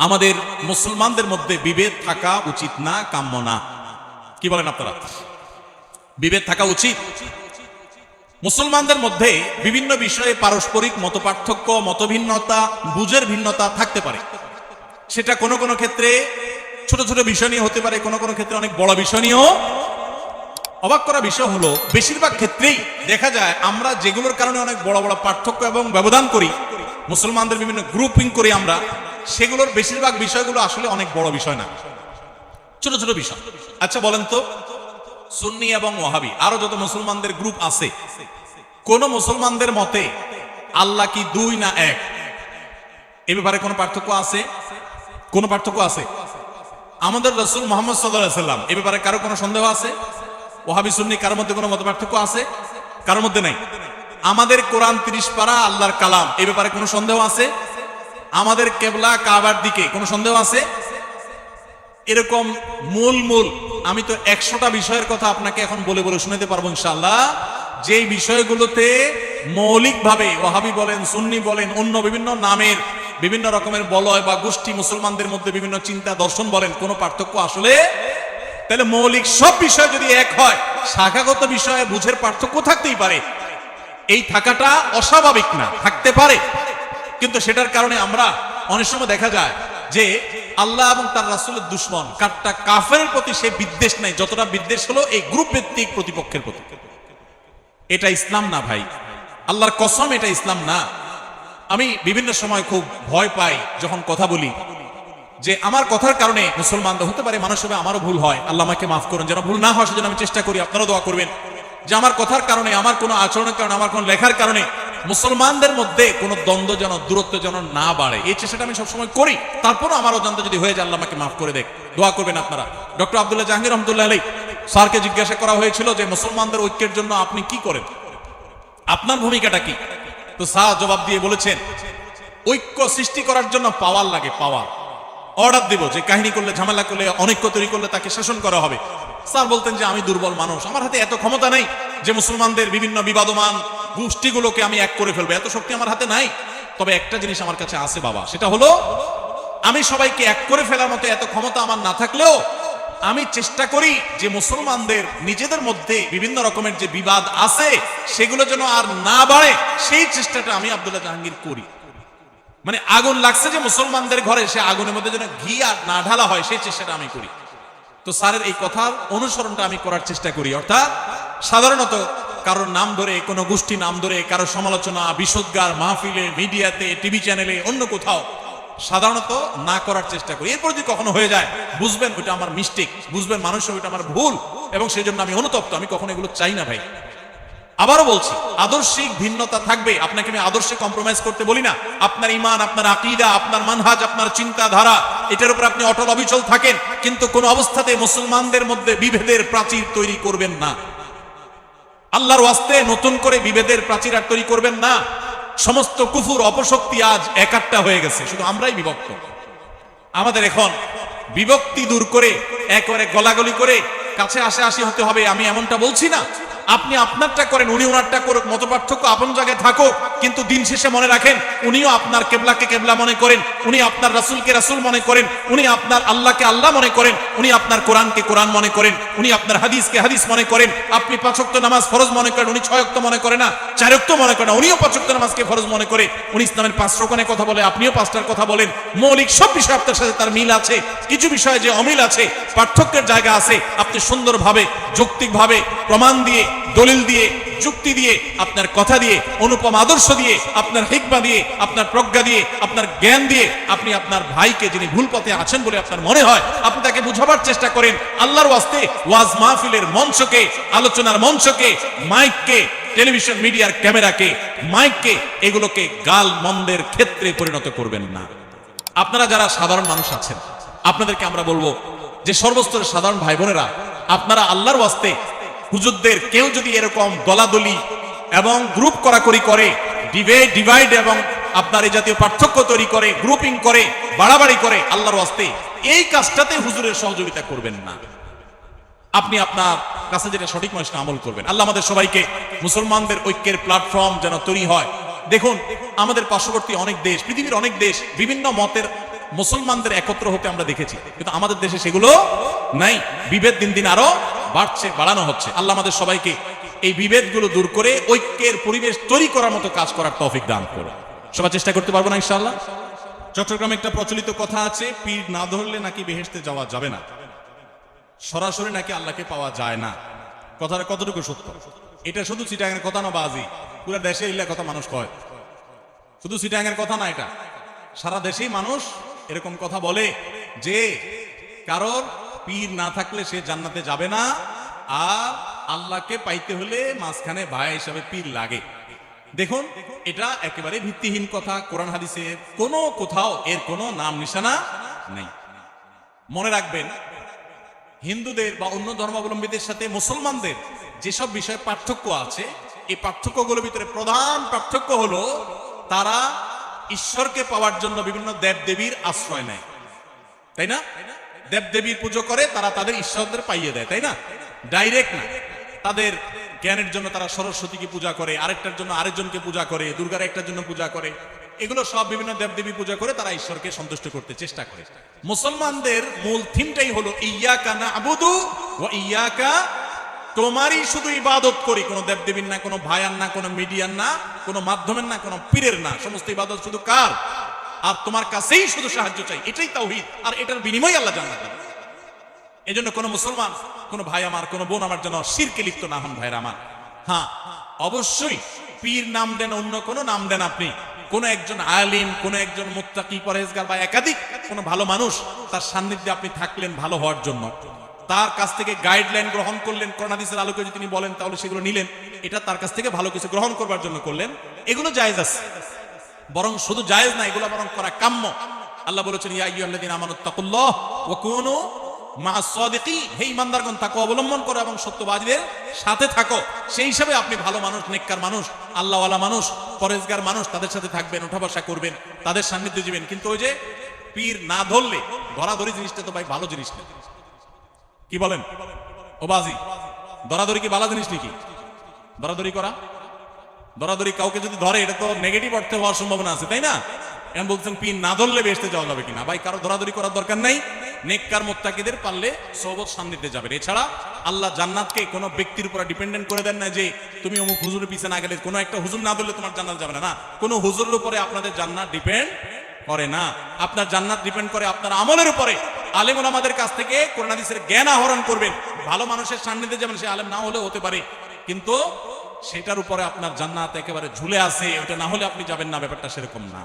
আমাদের মুসলমানদের মধ্যে বিভেদ থাকা উচিত না, কাম্য না। কি বলেন আপনারা? বিভেদ থাকা উচিত। মুসলমানদের মধ্যে বিভিন্ন বিষয়ে পারস্পরিক মতপার্থক্য, মতভিন্নতা, বুঝের ভিন্নতা থাকতে পারে। সেটা কোনো কোনো ক্ষেত্রে ছোট ছোট বিষয় নিয়ে হতে পারে, কোনো কোনো ক্ষেত্রে অনেক বড় বিষয় নিয়েও। অবাক করা বিষয় হলো, বেশিরভাগ ক্ষেত্রেই দেখা যায় আমরা যেগুলোর কারণে অনেক বড় বড় পার্থক্য এবং ব্যবধান করি, মুসলমানদের বিভিন্ন গ্রুপিং করি আমরা, সেগুলোর বেশিরভাগ বিষয়গুলো আসলে অনেক বড় বিষয় না, ছোট ছোট বিষয়। আচ্ছা বলেন তো, সুন্নি এবং ওয়াহাবি আরো যত মুসলমানদের গ্রুপ আছে, কোন মুসলমানদের মতে আল্লাহ কি দুই না এক? এ ব্যাপারে কোনো পার্থক্য আছে? কোন পার্থক্য আছে? আমাদের রাসূল মুহাম্মদ সাল্লাল্লাহু আলাইহি ওয়াসাল্লাম এ ব্যাপারে কারো কোনো সন্দেহ আছে? ওয়াহাবি সুন্নি কারোর মধ্যে কোনো মত পার্থক্য আছে? কারোর মধ্যে নাই। আমাদের কোরআন 30 পারা আল্লাহর কালাম, এ ব্যাপারে কোনো সন্দেহ আছে? আমাদের কেবলা কাবার দিকে কোনো সন্দেহ আছে? এরকম মূল আমি তো 100টা বিষয়ের কথা আপনাকে এখন বলে বলে শুনাতে পারবো ইনশাআল্লাহ, যেই বিষয়গুলোতে মৌলিকভাবে ওয়াহাবি বলেন, সুন্নি বলেন, অন্য বিভিন্ন নামের বিভিন্ন রকমের বলয় বা গোষ্ঠী মুসলমানদের মধ্যে বিভিন্ন চিন্তা দর্শন বলেন, কোনো পার্থক্য আসলে। তাহলে মৌলিক সব বিষয় যদি এক হয়, শাখাগত বিষয়ে বুঝের পার্থক্য থাকতেই পারে। এই থাকাটা অস্বাভাবিক না, থাকতে পারে। কিন্তু সেটার কারণে আমরা অনেক সময় দেখা যায় যে আল্লাহ এবং তার রাসূলের দুশমন কাটটা কাফেরের প্রতি সে বিদ্বেষ নাই, যতটা বিদ্বেষ হলো এই গ্রুপ ভিত্তিক প্রতিপক্ষের প্রতি। এটা ইসলাম না ভাই, আল্লাহর কসম, এটা ইসলাম না। আমি বিভিন্ন সময় খুব ভয় পাই যখন কথা বলি, যে আমার কথার কারণে মুসলমানদের হতে পারে, মানুষ হবে, আমারও ভুল হয়, আল্লাহ আমাকে মাফ করুন, যেন ভুল না হয় সেজন্য আমি চেষ্টা করি। আপনারা দোয়া করবেন যে আমার কথার কারণে, আমার কোনো আচরণের কারণে, আমার কোনো লেখার কারণে মুসলমানদের মধ্যে কোনো দ্বন্দ্ব যেন, দূরত্ব যেন না বাড়ে, এই চেষ্টাটা আমি সবসময় করি। তারপরও আমার অজান্তে যদি হয়ে যায়, আল্লাহ আমাকে মাফ করে দেখ, দোয়া করবেন আপনারা। ডক্টর আব্দুল্লাহ জাহাঙ্গীর রহমতুল্লাহ আলাইহি স্যারকে জিজ্ঞাসা করা হয়েছিল যে মুসলমানদের ঐক্যের জন্য আপনি কি করেন, আপনার ভূমিকাটা কি? তো স্যার জবাব দিয়ে বলেছেন, ঐক্য সৃষ্টি করার জন্য পাওয়ার লাগে, পাওয়ার। অর্ডার দিব যে কাহিনী করলে, ঝামেলা করলে, অনৈক্য তৈরি করলে তাকে শাসন করা হবে। স্যার বলতেন যে আমি দুর্বল মানুষ, আমার হাতে এত ক্ষমতা নাই যে মুসলমানদের বিভিন্ন বিবাদমান গোষ্ঠীগুলোকে আমি এক করে ফেলবো, এত শক্তি আমার হাতে নাই। তবে একটা জিনিস আমার কাছে আছে বাবা, সেটা হলো আমি সবাইকে এক করে ফেলার মতো এত ক্ষমতা আমার না থাকলেও আমি চেষ্টা করি যে মুসলমানদের নিজেদের মধ্যে বিভিন্ন রকমের যে বিবাদ আছে সেগুলো যেন আর না বাড়ে, সেই চেষ্টাটা আমি আব্দুল্লাহ জাহাঙ্গীর করি। মানে আগুন লাগছে যে মুসলমানদের ঘরে, সে আগুনের মধ্যে যেন ঘি আর না ঢালা হয়, সেই চেষ্টাটা আমি করি। তো স্যারের এই কথার অনুসরণটা আমি করার চেষ্টা করি। অর্থাৎ সাধারণত কারোর নাম ধরে, কোনো গোষ্ঠী নাম ধরে কারোর সমালোচনা, বিশোদ্গার, মাহফিলে, মিডিয়াতে, টিভি চ্যানেলে, অন্য কোথাও সাধারণত না করার চেষ্টা করি। এরপর যদি কখনো হয়ে যায়, বুঝবেন ওইটা আমার মিস্টেক, বুঝবেন মানুষ ওইটা আমার ভুল, এবং সেই জন্য আমি অনুতপ্ত। আমি কখনো এগুলো চাই না ভাই। আবারও বলছি, আদর্শিক ভিন্নতা থাকবে, আপনাকে আমি আদর্শে কম্প্রোমাইজ করতে বলি না। আপনার ঈমান, আপনার আকীদা, আপনার মানহাজ, আপনার চিন্তাধারা, এটার উপর আপনি অটল অবিচল থাকেন, কিন্তু কোন অবস্থাতে মুসলমানদের মধ্যে বিভেদের প্রাচীর তৈরি করবেন না। আল্লাহর ওয়াস্তে নতুন করে বিভেদের প্রাচীর আর তৈরি করবেন না। সমস্ত কুফুর, অপশক্তি আজ একাট্টা হয়ে গেছে, শুধু আমরাই বিভক্ত। আমাদের এখন বিভক্তি দূর করে একেবারে গলাগলি করে কাছে আসি হতে হবে, আমি এমনটা বলছি না। আপনি আপনারটা করেন, উনি ওনারটা করুক, মত পার্থক্য আপন জায়গায় থাকো, কিন্তু দিন শেষে মনে রাখেন উনিও আপনার কেবলাকে কেবলা মনে করেন, উনি আপনার রাসূলকে রাসূল মনে করেন, উনি আপনার আল্লাহকে আল্লাহ মনে করেন, উনি আপনার কোরআনকে কোরআন মনে করেন, উনি আপনার হাদিসকে হাদিস মনে করেন। আপনি 5 ওয়াক্ত নামাজ ফরজ মনে করেন, উনি 6 ওয়াক্ত মনে করে না, 4 ওয়াক্ত মনে করে না, উনিও 5 ওয়াক্ত নামাজকে ফরজ মনে করে। উনি ইসলামের 5 রকমের কথা বলে, আপনিও 5টার কথা বলেন। মৌলিক সব বিষয় আপনার সাথে তার মিল আছে, কিছু বিষয়ে যে অমিল আছে, পার্থক্যের জায়গা আছে, আপনি সুন্দরভাবে, যৌক্তিকভাবে, প্রমাণ দিয়ে, দলিল দিয়ে, যুক্তি দিয়ে, আপনার কথা দিয়ে, অনুপম আদর্শ দিয়ে, আপনার হিকমা দিয়ে, আপনার প্রজ্ঞা দিয়ে, আপনার জ্ঞান দিয়ে আপনি আপনার ভাইকে, যিনি ভুল পথে আছেন বলে আপনার মনে হয়, আপনি তাকে বুঝাবার চেষ্টা করেন। আল্লাহর ওয়াস্তে ওয়াজ মাহফিলের মঞ্চকে, আলোচনার মঞ্চকে, মাইককে, টেলিভিশন মিডিয়ার ক্যামেরাকে, মাইককে, এগুলোকে গাল মন্দের ক্ষেত্রে পরিণত করবেন না। আপনারা যারা সাধারণ মানুষ আছেন, আপনাদেরকে আমরা বলবো যে সর্বস্তরের সাধারণ ভাই বোনেরা, আপনারা আল্লাহর ওয়াস্তে হুজুরদের কেউ যদি এরকম দলাদলি এবং গ্রুপ করাকরি করে, ডিভাইড এবং আপনার এই জাতীয় পার্থক্য তৈরি করে, গ্রুপিং করে, বাড়াবাড়ি করে, আল্লাহর ওয়াস্তে এই কাজটাতে হুজুরের সহযোগিতা করবেন না। আপনি আপনার কাছে যেটা সঠিক মানুষ আমল করবেন। আল্লাহ আমাদের সবাইকে মুসলমানদের ঐক্যের প্ল্যাটফর্ম যেন তৈরি হয়। দেখুন, আমাদের পার্শ্ববর্তী অনেক দেশ, পৃথিবীর অনেক দেশ বিভিন্ন মতের মুসলমানদের একত্র হতে আমরা দেখেছি, কিন্তু আমাদের দেশে সেগুলো নাই। বিভেদ দিন দিন আরো বাড়ছে, বাড়ানো হচ্ছে। আল্লাহ আমাদের সবাইকে এই বিভেদগুলো দূর করে ঐক্যের পরিবেশ তৈরি করার মতো কাজ করার তৌফিক দান করুন। সবাই চেষ্টা করতে পারবো না ইনশাআল্লাহ? চট্টগ্রামে একটা প্রচলিত কথা আছে, পীর না ধরলে নাকি বেহেশতে যাওয়া যাবে না, সরাসরি নাকি আল্লাহকে পাওয়া যায় না। কথাটা কতটুকু সত্য? এটা শুধু চিটাগাংয়ের কথা না বাজি, পুরো দেশে ইল্লা কথা মানুষ কয়, শুধু চিটাগাংয়ের কথা না, এটা সারা দেশেই মানুষ এরকম কথা বলে যে কারোর পীর না থাকলে সে জান্নাতে যাবে না, আর আল্লাহকে পাইতে হলে মাঝখানে ভাই হিসাবে পীর লাগে। দেখুন, এটা একেবারে ভিত্তিহীন কথা। কোরআন হাদিসে কোনো কোথাও এর কোনো নাম নিশানা নেই। মনে রাখবেন, হিন্দুদের বা অন্য ধর্মাবলম্বীদের সাথে মুসলমানদের যেসব বিষয়ে পার্থক্য আছে, এই পার্থক্যগুলোর ভিতরে প্রধান পার্থক্য হলো তারা ঈশ্বরকে পাওয়ার জন্য বিভিন্ন দেবদেবীর আশ্রয় নেয়, তাই না? দেবদেবীর পুজো করে, তারা তাদের ঈশ্বরদের পাইয়ে দেয়, তাই না? ডাইরেক্ট না। তাদের জ্ঞানের জন্য তারা সরস্বতীকে পূজা করে, আরেকটার জন্য আরেকজনকে পূজা করে, দুর্গার একটার জন্য পূজা করে, এগুলো সব বিভিন্ন দেবদেবী পূজা করে তারা ঈশ্বরকে সন্তুষ্ট করতে চেষ্টা করে। মুসলমানদের মূল থিমটাই হলো ইয়্যাকা না'বুদু ওয়া ইয়্যাকা, তোমারই শুধু ইবাদত করি, কোনো দেবদেবীর না, কোনো ভায়ার না, কোনো মিডিয়ার না, কোনো মাধ্যমের না, কোনো পীরের না, সমস্ত ইবাদত শুধু কার? আর তোমার কাছেই শুধু সাহায্য চাই, এটাই তাওহীদ। আর এটার বিনিময়ে আল্লাহ জান্নাত দেন। এজন্য কোনো মুসলমান, কোনো ভাই আমার, কোনো বোন আমার যেন শিরকে লিপ্ত না হন ভাইরা আমার। হ্যাঁ, অবশ্যই পীর নাম দেন, অন্য কোনো নাম দেন আপনি, কোন একজন আলিম, কোন একজন মুত্তাকি পরহেজগার বা একাধিক কোন ভালো মানুষ, তার সান্নিধ্যে আপনি থাকলেন ভালো হওয়ার জন্য, তার কাছ থেকে গাইডলাইন গ্রহণ করলেন, কোরআন হাদিসের আলোকে যদি তিনি বলেন তাহলে সেগুলো নিলেন, এটা তার কাছ থেকে ভালো কিছু গ্রহণ করবার জন্য করলেন, এগুলো জায়েজ আছে। বরং শুধু জায়েজ না, এগুলো বরং করা কাম্য। আল্লাহ বলেছেন, ইয়া আইয়ুহাল্লাযীনা আমানুত্তাকুল্লাহ ওয়া কুনু মা'আস সাদিকিন, হে ঈমানদারগণ তাকওয়া অবলম্বন করো এবং সত্যবাদীদের সাথে থাকো। সেই হিসাবে আপনি ভালো মানুষ, নেককার মানুষ, আল্লাহওয়ালা মানুষ, পরেজগার মানুষ, তাদের সাথে থাকবেন, উঠা বসা করবেন, তাদের সান্নিধ্যে যাবেন। কিন্তু ওই যে পীর না ধরলে, ধরাধরি জিনিসটা তো ভাই ভালো জিনিস না। কি বলেন ও বাজি? ধরাধরি কি ভালো জিনিস নাকি? ধরাধরি করা, ধরাধরি কাউকে যদি ধরে, এটা তো নেগেটিভ অর্থে হওয়ার সম্ভাবনা আছে, তাই না? এখন বলছেন পীর না ধরলে বেহেশতে যাওয়া যাবে কিনা? ভাই, কারো ধরাধরি করার দরকার নাই। নেককার মুত্তাকিদের পারলে সোহবত সান্নিধ্যে যাবেন। এছাড়া আল্লাহ জান্নাতকে কোনো ব্যক্তির উপর ডিপেন্ডেন্ট করে দেন না, যে তুমি অমুক হুজুরের পিছনে না গেলে, কোনো একটা হুজুর না ধরলে তোমার জান্নাত যাবে না। না, কোনো হুজুরের উপরে আপনাদের জান্নাত ডিপেন্ড করে না। আপনার জান্নাত ডিপেন্ড করে আপনার আমলের উপরে। আলেম ওলামাদের কাছ থেকে কোরআন হাদিসের জ্ঞান আহরণ করবেন, ভালো মানুষের সান্নিধ্যে যাবেন, সে আলেম না হলেও হতে পারে, কিন্তু সেটার উপরে আপনার জান্নাত একেবারে ঝুলে আছে, ওটা না হলে আপনি যাবেন না, ব্যাপারটা সেরকম না।